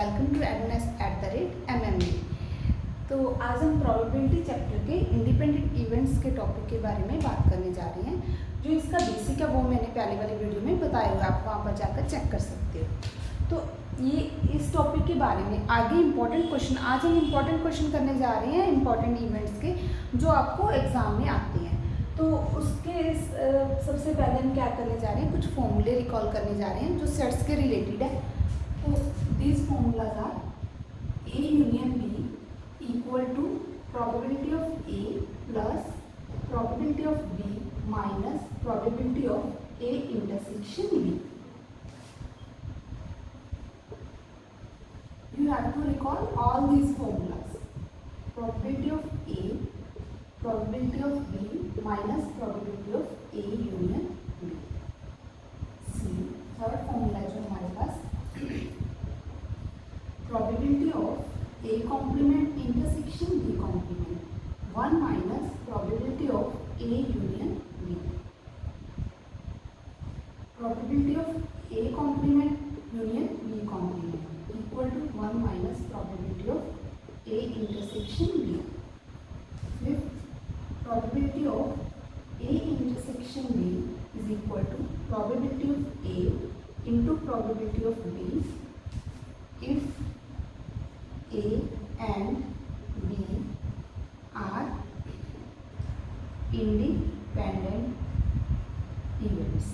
Welcome to adnas@MME। तो आज हम प्रोबेबिलिटी चैप्टर के इंडिपेंडेंट इवेंट्स के टॉपिक के बारे में बात करने जा रहे हैं। जो इसका बेसिक है वो मैंने पहले वाली वीडियो में बताया हुआ, आप वहाँ पर जाकर चेक कर सकते हो। तो ये इस टॉपिक के बारे में आगे इम्पॉर्टेंट क्वेश्चन, आज हम इम्पॉर्टेंट क्वेश्चन करने जा रहे हैं इम्पॉर्टेंट इवेंट्स के जो आपको एग्जाम में आते हैं। तो उसके सबसे पहले हम क्या करने जा रहे हैं, कुछ फॉर्मूले रिकॉल करने जा रहे हैं जो सेट्स के रिलेटेड है। तो these formulas are A union B equal to probability of A plus probability of B minus probability of A intersection B. You have to recall all these formulas. Probability of A, probability of B minus probability of A union B. C, third formula जो हमारे पास probability of A complement intersection B complement 1 minus probability of A union B. Probability of A complement union B complement equal to 1 minus probability of A intersection B. Fifth, probability of A intersection B is equal to probability of A into probability of B if A and B are independent events.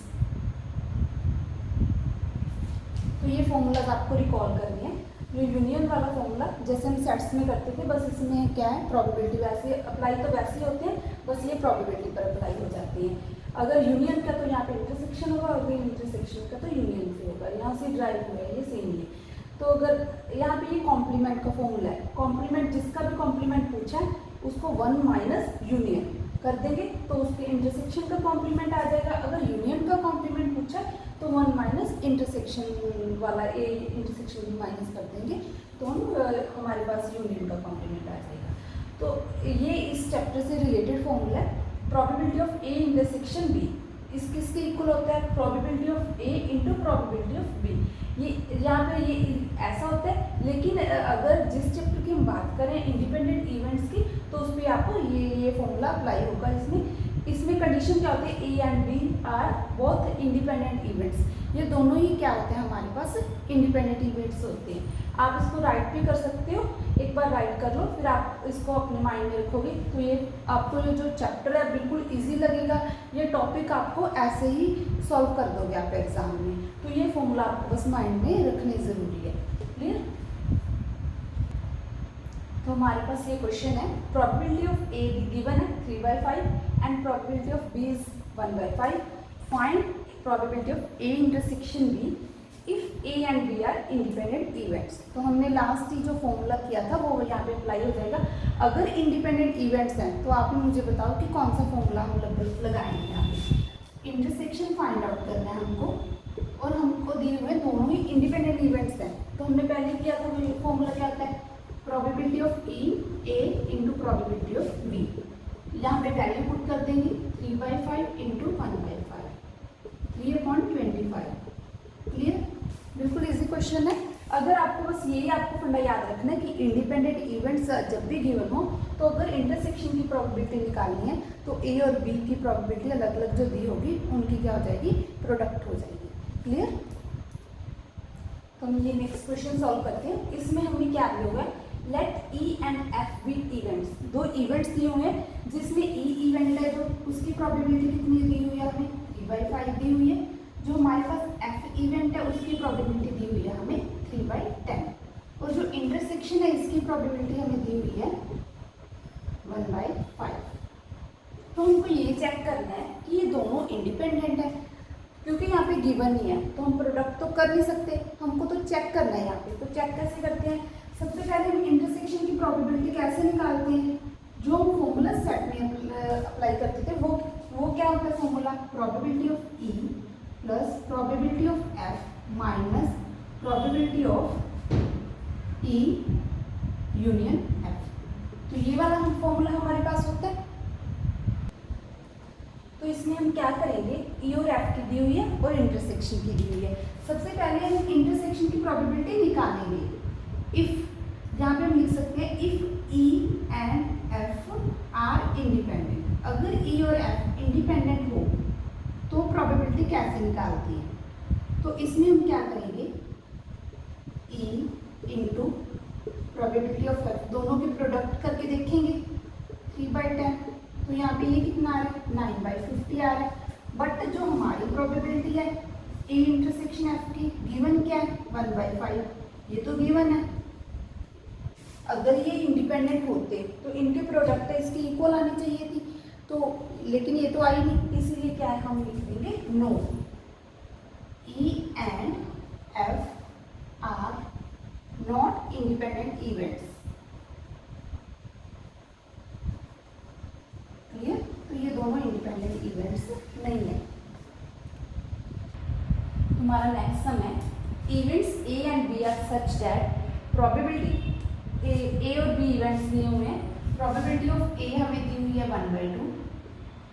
तो ये formulas आपको recall करनी है। जो union वाला formula जैसे हम sets में करते थे, बस इसमें क्या है, प्रोबेबिलिटी वैसे अप्लाई तो वैसे ही होते हैं, बस ये प्रोबेबिलिटी पर अप्लाई हो जाती है। अगर यूनियन का तो यहाँ पे इंटरसेक्शन होगा, अगर इंटरसेक्शन का तो यूनियन से होगा, यहाँ से ड्राइव हुआ है, ये सेम ही है। तो अगर यहाँ पे ये कॉम्प्लीमेंट का फॉर्मूला है, कॉम्प्लीमेंट जिसका भी कॉम्प्लीमेंट पूछा है उसको 1 माइनस यूनियन कर देंगे तो उसके इंटरसेक्शन का कॉम्प्लीमेंट आ जाएगा। अगर यूनियन का कॉम्प्लीमेंट पूछा है तो 1 माइनस इंटरसेक्शन वाला ए इंटरसेक्शन भी माइनस कर देंगे तो हमारे पास यूनियन का कॉम्प्लीमेंट आ जाएगा। तो ये इस चैप्टर से रिलेटेड फॉर्मूला है। Probability of A intersection B इस किसके इक्वल होता है, probability of A into probability of B. ये यहाँ पे ये ऐसा होता है, लेकिन अगर जिस चैप्टर की हम बात करें इंडिपेंडेंट इवेंट्स की तो उस पर आपको ये फॉर्मूला अप्लाई होगा। इसमें कंडीशन क्या होती है, A and B are both independent events. ये दोनों ही क्या होते हैं, हमारे पास इंडिपेंडेंट इवेंट्स होते हैं। आप इसको राइट भी कर सकते हो, एक बार राइट कर लो फिर आप इसको अपने माइंड में रखोगे तो ये आपको ये जो चैप्टर है बिल्कुल इजी लगेगा। ये टॉपिक आपको ऐसे ही सॉल्व कर दोगे आप एग्जाम में। तो ये फॉर्मूला आपको बस माइंड में रखने ज़रूरी है। क्लियर? तो हमारे पास ये क्वेश्चन है, प्रोबेबिलिटी ऑफ ए गिवन है 3/5 and probability of B is 1/5। Find probability of A intersection B if A and B are independent events. तो हमने लास्ट ही जो फॉर्मूला किया था वो यहाँ पे अप्लाई हो जाएगा। अगर इंडिपेंडेंट इवेंट्स हैं तो आप ही मुझे बताओ कि कौन सा फॉर्मूला हम लगाएंगे। यहाँ पे इंटरसेक्शन फाइंड आउट करना है हमको, और हमको दिए हुए दोनों ही इंडिपेंडेंट इवेंट्स हैं। तो हमने पहले किया था वो फॉर्मूला क्या होता है, probability of A into probability of B. यहाँ पे वैल्यू पुट कर देंगे 3/5 इंटू 1/5 3/25। क्लियर? बिल्कुल इजी क्वेश्चन है। अगर आपको बस यही आपको फंडा याद रखना है कि इंडिपेंडेंट इवेंट्स जब भी गिवन हो तो अगर इंटरसेक्शन की प्रोबेबिलिटी निकालनी है तो ए और बी की प्रोबेबिलिटी अलग अलग जो दी होगी उनकी क्या हो जाएगी, प्रोडक्ट हो जाएगी। क्लियर? तो हम ये नेक्स्ट क्वेश्चन सॉल्व करते हैं। इसमें हमें क्या दिया हुआ है, let E and F be events. दो इवेंट्स दिए हुए हैं जिसमें ई इवेंट है जो उसकी प्रोबेबिलिटी कितनी दी हुई है, हमें 3/5 दी हुई है। जो हमारे पास एफ इवेंट है उसकी प्रोबेबिलिटी दी हुई है हमें 3/10, और जो इंटरसेक्शन है इसकी प्रोबेबिलिटी हमें दी हुई है 1/5। तो हमको ये चेक करना है कि ये दोनों इंडिपेंडेंट है, क्योंकि यहाँ पे गिवन नहीं है तो हम प्रोडक्ट तो कर नहीं सकते, हमको तो चेक करना है यहाँ पे। तो चेक कैसे करते हैं, सबसे पहले हम इंटरसेक्शन की प्रोबेबिलिटी कैसे निकालते हैं, जो हम फॉर्मूला सेट में अप्लाई करते थे वो क्या होता है formula, probability of E plus probability of F minus probability of E union F. तो ये वाला हम फॉर्मूला हमारे पास होता है। तो इसमें हम क्या करेंगे, ई और एफ की दी हुई है और इंटरसेक्शन की दी हुई है। सबसे पहले हम इंटरसेक्शन की प्रोबेबिलिटी निकालेंगे। इफ यहाँ पे हम लिख सकते हैं if E and F are independent. अगर ई और एफ इंडिपेंडेंट हो तो प्रोबेबिलिटी कैसे निकालती है? तो इसमें हम क्या करेंगे, E into probability of F, दोनों के प्रोडक्ट करके देखेंगे 3/10। तो यहाँ पे ये कितना आ रहा है, 9/50 आ रहा है। बट जो हमारी प्रोबेबिलिटी है ए इंटरसेक्शन एफ की गिवन क्या है, 1/5, ये तो गिवन है। अगर ये इंडिपेंडेंट होते तो इनके प्रोडक्ट इसकी इक्वल आनी चाहिए थी, तो लेकिन ये तो आई नहीं, इसीलिए क्या है हम लिख देंगे no, E and F are not independent events. Clear? तो ये दोनों इंडिपेंडेंट इवेंट्स नहीं है। तुम्हारा नेक्स्ट सम है, events A and B are such that probability A और बी इवेंट्स दिए हुए हैं, प्रोबेबिलिटी ऑफ ए हमें दी हुई है 1/2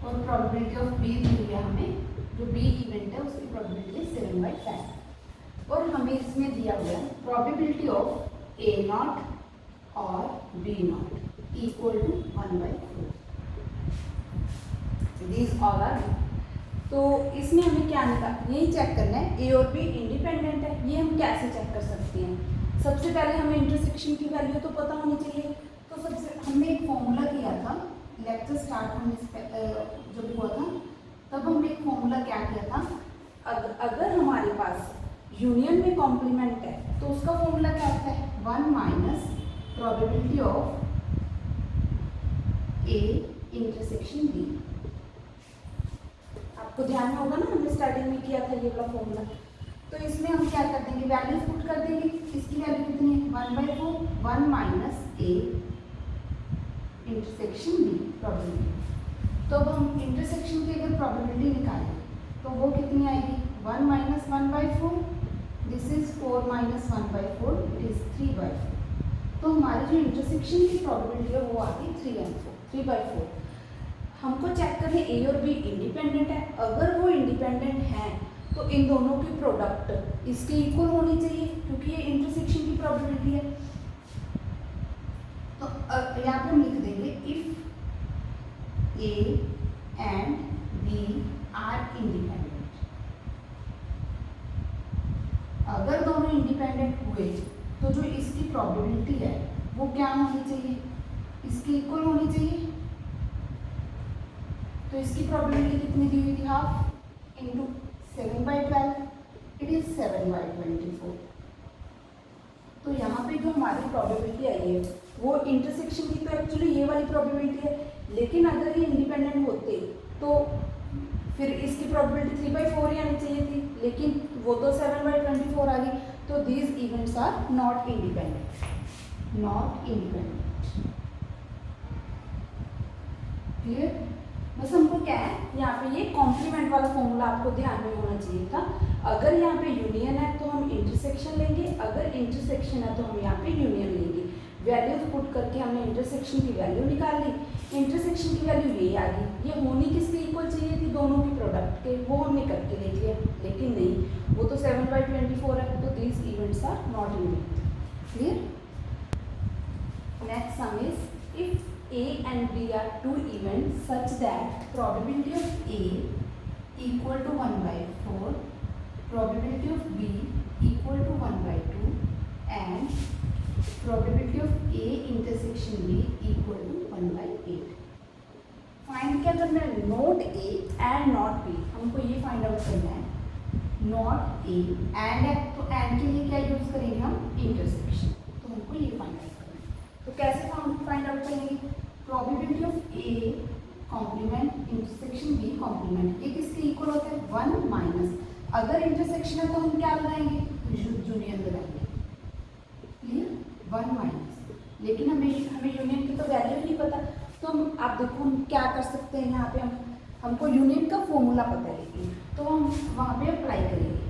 और प्रोबेबिलिटी ऑफ बी दी हुई है हमें, जो बी इवेंट है उसकी प्रोबेबिलिटी 7/10 और हमें इसमें दिया हुआ है प्रोबेबिलिटी ऑफ ए नॉट और B not equal to 1/4। These all are. तो इसमें हमें क्या निकाल, यही चेक करना है ए और बी इंडिपेंडेंट है। ये हम कैसे चेक कर सकते हैं? सबसे पहले हमें इंटरसेक्शन की वैल्यू तो पता होनी चाहिए। तो सबसे हमने एक फॉर्मूला किया था लेक्चर स्टार्ट होने जब हुआ था, तब हमने एक फॉर्मूला क्या किया था, अगर हमारे पास यूनियन में कॉम्प्लीमेंट है तो उसका फॉर्मूला क्या होता है, 1 minus probability of A intersection B. आपको ध्यान में होगा ना, हमने स्टार्टिंग में किया था ये वाला फॉर्मूला। तो इसमें हम क्या कर देंगे, वैल्यूज पुट कर देंगे। इसकी वैल्यू कितनी है, 1/4, 1 minus A intersection B probability. तो अब हम इंटरसेक्शन की अगर प्रोबेबिलिटी निकालें तो वो कितनी आएगी, 1 minus 1/4, this is 4 minus 1/4, it is 3/4। तो हमारी जो इंटरसेक्शन की प्रोबेबिलिटी है वो आ गई 3/4। हमको चेक करें ए और बी इंडिपेंडेंट है। अगर वो इंडिपेंडेंट हैं तो इन दोनों की प्रोडक्ट इसके इक्वल होनी चाहिए, क्योंकि ये इंटरसेक्शन की प्रोबेबिलिटी है। तो यहाँ पे हम लिख देंगे if A and B are independent. अगर दोनों इंडिपेंडेंट हुए तो जो इसकी प्रोबेबिलिटी है वो क्या होनी चाहिए, इसकी इक्वल होनी चाहिए। तो इसकी प्रोबेबिलिटी कितनी दी हुई थी, हाफ इंटू 7/12, इट इज 7/24। तो यहाँ पे जो हमारी प्रोबेबिलिटी आई है वो इंटरसेक्शन की तो एक्चुअली ये वाली प्रोबेबिलिटी है, लेकिन अगर ये इंडिपेंडेंट होते तो फिर इसकी प्रोबेबिलिटी 3/4 ही आनी चाहिए थी, लेकिन वो तो 7/24 आ गई। तो these events are not independent, not independent. Clear? बस हमको क्या है, यहाँ पे ये कॉम्प्लीमेंट वाला फॉर्मूला आपको ध्यान में होना चाहिए था। अगर यहाँ पे यूनियन है तो हम इंटरसेक्शन लेंगे, अगर इंटरसेक्शन है तो हम यहाँ पे यूनियन लेंगे। वैल्यूज पुट करके हमने इंटरसेक्शन की वैल्यू निकाल ली, इंटरसेक्शन की वैल्यू ये आ गई। ये होनी किसके इक्वल चाहिए थी, दोनों के प्रोडक्ट के, वो हमने करके देख लिया, लेकिन नहीं, वो तो 7/24 है। तो these events are not independent. Clear? Next sum is if A and B are two events such that probability of A equal to 1/4, probability of B equal to 1/2 and probability of A intersection B equal to 1/8। Find क्या करना है, not A and not B, हमको ये find out करना है। Not A and है तो and के लिए क्या यूज करेंगे हम, इंटरसेक्शन। तो हमको ये फाइंड आउट करना है। तो कैसे फाइंड आउट करेंगे, probability of A complement intersection B complement, ये किसके इक्वल होता है, 1 माइनस, अगर इंटरसेक्शन है तो हम क्या लगाएंगे, यूनियन लगाएंगे। क्लियर? 1 माइनस, लेकिन हमें यूनियन की तो वैल्यू नहीं पता, तो हम आप देखो हम क्या कर सकते हैं, यहाँ पे हमको यूनियन का फॉर्मूला पता है, लेकिन तो हम वहाँ पे अप्लाई करेंगे।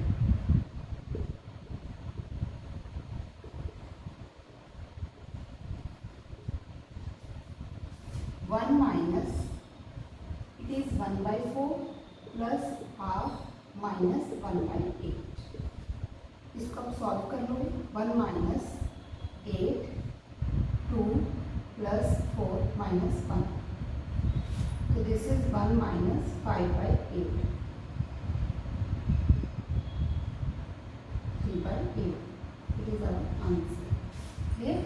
1 minus, it is 1/4 plus half minus 1/8। इसको आप सॉल्व कर लोगे। 1 माइनस माइनस 1, तो this is 1 minus 5/8, 3/8, it is our answer. Clear?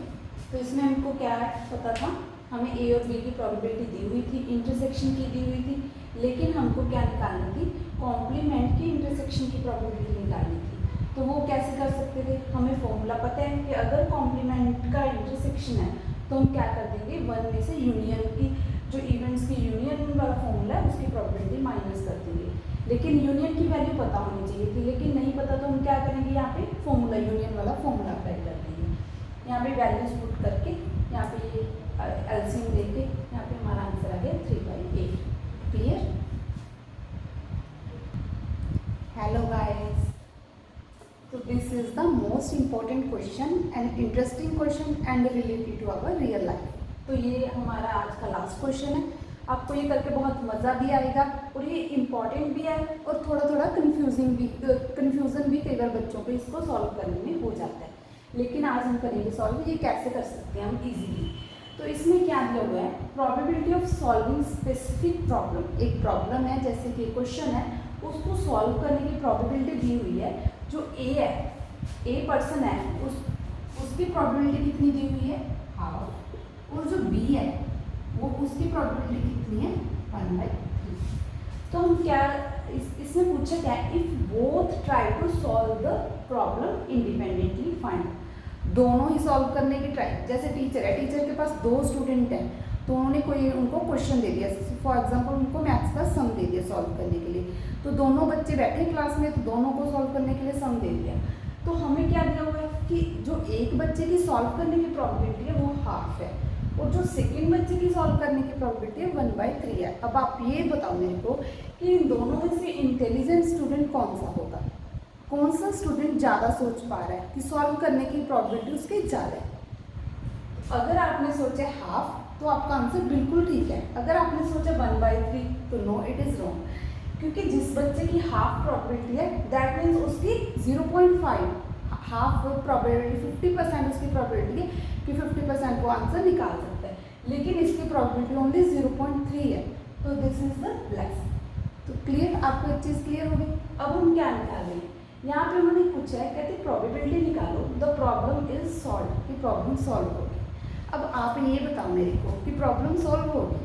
तो इसमें हमको क्या पता था, हमें ए और बी की प्रोबेबिलिटी दी हुई थी, इंटरसेक्शन की दी हुई थी, लेकिन हमको क्या निकालनी थी, कॉम्प्लीमेंट की इंटरसेक्शन की प्रोबेबिलिटी निकालनी थी। तो वो कैसे कर सकते थे, हमें फॉर्मूला पता है कि अगर कॉम्प्लीमेंट का इंटरसेक्शन है तो हम क्या कर देंगे, 1 में से यूनियन की, जो इवेंट्स की यूनियन वाला फॉर्मूला है उसकी प्रोबेबिलिटी माइनस कर देंगे। लेकिन यूनियन की वैल्यू पता होनी चाहिए थी, लेकिन नहीं पता, तो हम क्या करेंगे, यहाँ पे फॉर्मूला, यूनियन वाला फॉर्मूला अप्लाई कर देंगे। यहाँ पे वैल्यूज पुट करके, यहाँ पे ये एलसीएम लेके, यहाँ पे हमारा आंसर आ गया 3/8। Clear? Hello guys, so this is the most important question and interesting question and related to our real life। तो ये हमारा आज का लास्ट क्वेश्चन है। आपको ये करके बहुत मज़ा भी आएगा और ये इम्पॉर्टेंट भी है और थोड़ा थोड़ा कन्फ्यूजन भी कई बार बच्चों को इसको सॉल्व करने में हो जाता है, लेकिन आज हम करेंगे सॉल्व, ये कैसे कर सकते हैं हम इजीली। तो इसमें क्या दिया हुआ है, probability of solving specific problem. एक प्रॉब्लम है, जैसे कि क्वेश्चन है, उसको सॉल्व करने की प्रोबेबिलिटी दी हुई है। जो ए है, ए पर्सन है, उसकी प्रोबेबिलिटी कितनी दी हुई है, हाफ, और जो बी है वो उसकी प्रोबेबिलिटी कितनी है, 1/3। तो हम क्या इसमें पूछा क्या है, if both try to solve the problem independently find. दोनों ही सॉल्व करने की ट्राई, जैसे टीचर है, टीचर के पास 2 स्टूडेंट हैं, तो उन्होंने कोई उनको क्वेश्चन दे दिया, फॉर एग्जांपल उनको मैथ्स का सम दे दिया सॉल्व करने के लिए, तो दोनों बच्चे बैठे क्लास में, तो दोनों को सॉल्व करने के लिए सम दे दिया। तो हमें क्या दिया हुआ है कि जो एक बच्चे की सॉल्व करने की प्रोबेबिलिटी है वो हाफ है, और जो सेकेंड बच्चे की सॉल्व करने की प्रोबेबिलिटी है 1/3 है। अब आप ये बताओ मेरे को कि इन दोनों में से इंटेलिजेंट स्टूडेंट कौन सा होगा, कौन सा स्टूडेंट ज़्यादा सोच पा रहा है कि सॉल्व करने की प्रोबेबिलिटी उसकी ज़्यादा है। अगर आपने सोचा हाफ तो आपका आंसर बिल्कुल ठीक है, अगर आपने सोचा 1/3 तो नो, इट इज़ रॉन्ग, क्योंकि जिस बच्चे की हाफ प्रोबेबिलिटी है दैट मीन्स उसकी 0.5 हाफ प्रोबेबिलिटी, 50% उसकी प्रोबेबिलिटी है कि 50% वो आंसर निकाल सकता है, लेकिन इसकी प्रोबेबिलिटी ओनली 0.3 है। तो दिस इज द लेस। तो क्लियर, आपको एक चीज़ क्लियर हो गई। अब हम क्या निकाल रहे हैं, यहाँ पे उन्होंने पूछा है, कहते प्रोबेबिलिटी निकालो द प्रॉब्लम इज सॉल्व, कि प्रॉब्लम सॉल्व होगी। अब आप ये बताओ मेरे को कि प्रॉब्लम सॉल्व होगी,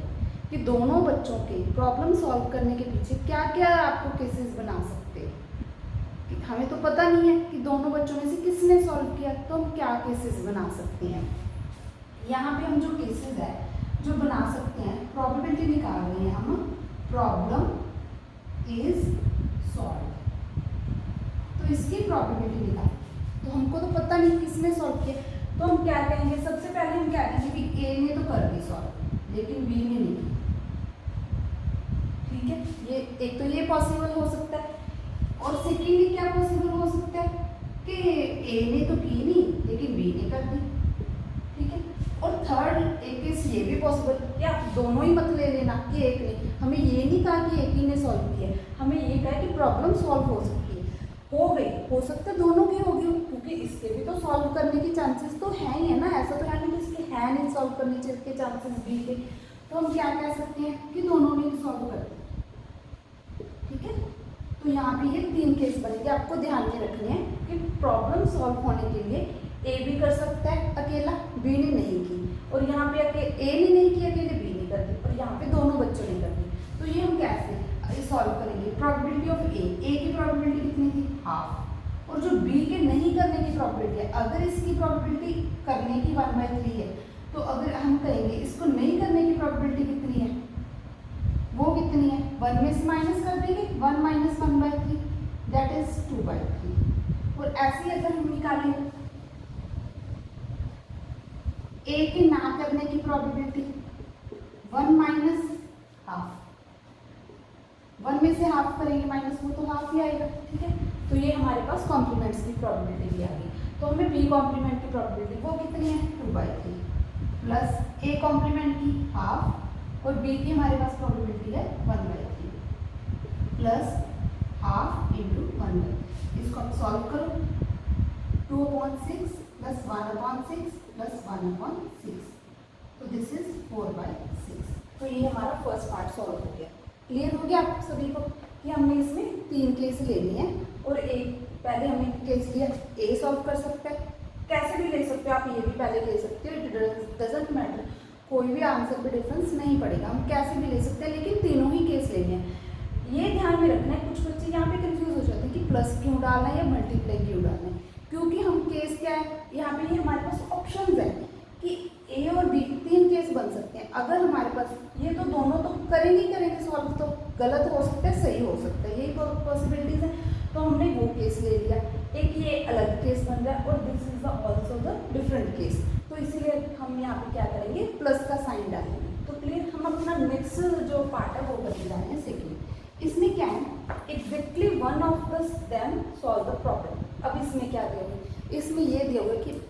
कि दोनों बच्चों के प्रॉब्लम सॉल्व करने के पीछे क्या क्या आपको केसेस बना सकते हो, कि हमें तो पता नहीं है कि दोनों बच्चों में से किसने सॉल्व किया, तो हम क्या केसेस बना सकते हैं। यहाँ पे हम जो केसेस है जो बना सकते हैं, प्रोबेबिलिटी निकाल रहे हैं हम, प्रॉब्लम इज सॉल्व, तो इसकी प्रोबेबिलिटी निकाल। तो हमको तो पता नहीं किसने सॉल्व किया, तो हम क्या कहेंगे, सबसे पहले हम क्या कहेंगे कि ए ने तो कर दी सॉल्व लेकिन बी ने नहीं की। ठीक है, ये एक तो ये पॉसिबल हो सकता है, और सेकेंडली क्या पॉसिबल हो सकता है कि ए ने तो की नहीं लेकिन बी ने कर दी। ठीक है, और थर्ड एक केस ये भी पॉसिबल कि आप दोनों ही मत ले लेना कि एक ने, हमें ये नहीं कहा कि एक ही ने सॉल्व किया, हमें ये कहा कि प्रॉब्लम सॉल्व हो सकती है, हो गई, हो सकता है दोनों की होगी, क्योंकि इसके भी तो सॉल्व करने की चांसेस तो है ही है ना, ऐसा तो है नहीं कि इसके है नहीं सॉल्व करने के चांसेस बी के। तो हम क्या कह सकते हैं कि दोनों ने सॉल्व कर दिया। ठीक है, तो यहाँ पे ये 3 केस बनेंगे, आपको ध्यान में रखने हैं कि प्रॉब्लम सॉल्व होने के लिए ए भी कर सकता है अकेला, बी ने नहीं की, और यहाँ पे ए ने नहीं की अकेले, बी ने कर दी, और यहाँ पे दोनों बच्चों ने कर दी। तो ये हम कैसे सॉल्व करेंगे, प्रोबेबिलिटी ऑफ ए की प्रोबेबिलिटी कितनी थी, हाफ, और जो बी के नहीं करने की प्रोबेबिलिटी है, अगर इसकी प्रोबेबिलिटी करने की 1/3 है, तो अगर हम कहेंगे इसको नहीं करने की प्रोबेबिलिटी कितनी है, वो कितनी है, 1 में से माइनस कर देंगे, 1 माइनस 1/3 दैट इज 2/3। और ऐसे ही अगर हम निकालें ए के ना करने की प्रोबेबिलिटी 1 माइनस हाफ, 1 में से हाफ करेंगे माइनस, वो तो हाफ ही आएगा। ठीक है, तो ये हमारे पास कॉम्प्लीमेंट्स की प्रोबेबिलिटी भी आ गई। तो हमें बी कॉम्प्लीमेंट की प्रोबेबिलिटी वो कितनी है, 2/3 प्लस ए कॉम्प्लीमेंट की हाफ, और बी की हमारे पास प्रोबेबिलिटी है 1/3 प्लस हाफ इंटू 1/3। इसको आप सॉल्व करो, 2/6 प्लस 1/6 प्लस 1/6, तो दिस इज 4/6। तो ये हमारा फर्स्ट पार्ट सॉल्व हो गया। क्लियर हो गया आप सभी को कि हमने इसमें 3 केस ले लिए हैं और एक पहले हमने केस लिया ए सॉल्व कर सकता है, कैसे भी ले सकते हो आप, ये भी पहले ले सकते हो, इट डजेंट मैटर, कोई भी आंसर पे डिफरेंस नहीं पड़ेगा, हम कैसे भी ले सकते हैं, लेकिन तीनों ही केस लेने हैं। ये ध्यान में रखना है, कुछ बच्चे यहाँ पे कंफ्यूज हो जाते हैं कि प्लस क्यों डालना है या मल्टीप्लाई क्यों डालना है, क्योंकि हम केस क्या है यहाँ पे ये हमारे पास ऑप्शंस है कि ए और बी 3 केस बन सकते हैं। अगर हमारे पास ये तो दोनों तो करेंगे सॉल्व, तो गलत हो सकता है सही हो सकता है, यही पॉसिबिलिटीज है, तो हमने वो केस ले लिया। एक ये अलग केस बन रहा है और this is also the different case, तो इसीलिए हम यहाँ पे क्या करेंगे प्लस का साइन डालेंगे। तो क्लियर, हम अपना नेक्स्ट जो पार्ट है वो करके जा रहे हैं सेकेंड। इसमें क्या है, exactly one of them solve the problem. अब इसमें क्या देंगे, इसमें ये दिया हुआ कि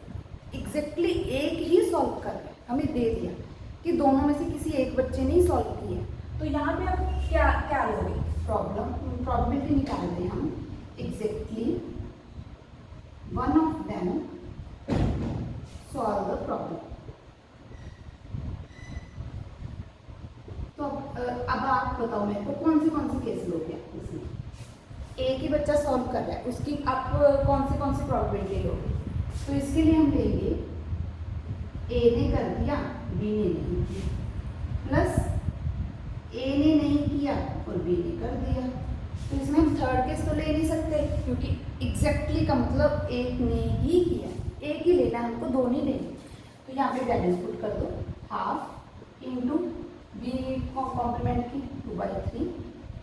एग्जैक्टली एक ही सॉल्व कर रहे हैं, हमें दे दिया कि दोनों में से किसी एक बच्चे ने ही सॉल्व किया, तो यहाँ पे आप क्या लोगे, प्रॉबिलिटी निकालते हैं हम, exactly one of them solve the problem. तो अब आप बताओ मेरे को कौन से केस लोगे इसमें। एक ही बच्चा सॉल्व कर रहा है, उसकी आप कौन सी प्रॉबिलिटी लोगे, तो इसके लिए हम लेंगे ए ने कर दिया बी ने नहीं किया, प्लस ए ने नहीं किया और बी ने कर दिया। तो इसमें हम थर्ड केस तो ले नहीं सकते, क्योंकि एग्जैक्टली का मतलब एक ने ही किया, एक ही लेना है हमको, दो नहीं लेने। तो यहाँ पे वैल्यूज पुट कर दो, हाफ इंटू बी कॉम्प्लीमेंट की 2/3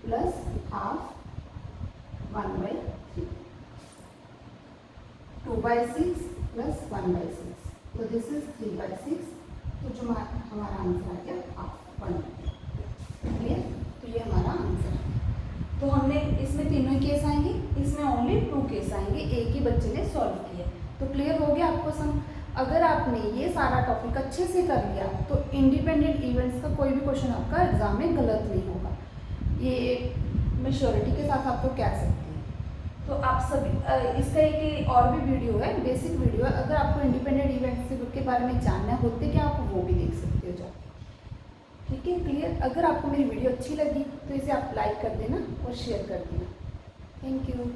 प्लस हाफ 1/3, 2/6 प्लस 1/6, तो दिस इज 3/6। तो जो हमारा आंसर आ गया हाफ 1। क्लियर, तो ये हमारा आंसर है। तो हमने इसमें तीनों ही केस आएंगे, इसमें ओनली 2 केस आएंगे, एक ही बच्चे ने सॉल्व किया। तो क्लियर हो गया आपको सम। अगर आपने ये सारा टॉपिक अच्छे से कर लिया तो इंडिपेंडेंट इवेंट्स का कोई भी क्वेश्चन आपका एग्जाम में गलत नहीं होगा, ये मैं श्योरिटी के साथ आपको कह सकती हूँ। तो आप सभी इसका एक और भी वीडियो है, बेसिक वीडियो है, अगर आपको इंडिपेंडेंट इवेंट्स के बारे में जानना होते क्या आप वो भी देख सकते हो जाके। ठीक है, क्लियर। अगर आपको मेरी वीडियो अच्छी लगी तो इसे आप लाइक कर देना और शेयर कर देना। Thank you.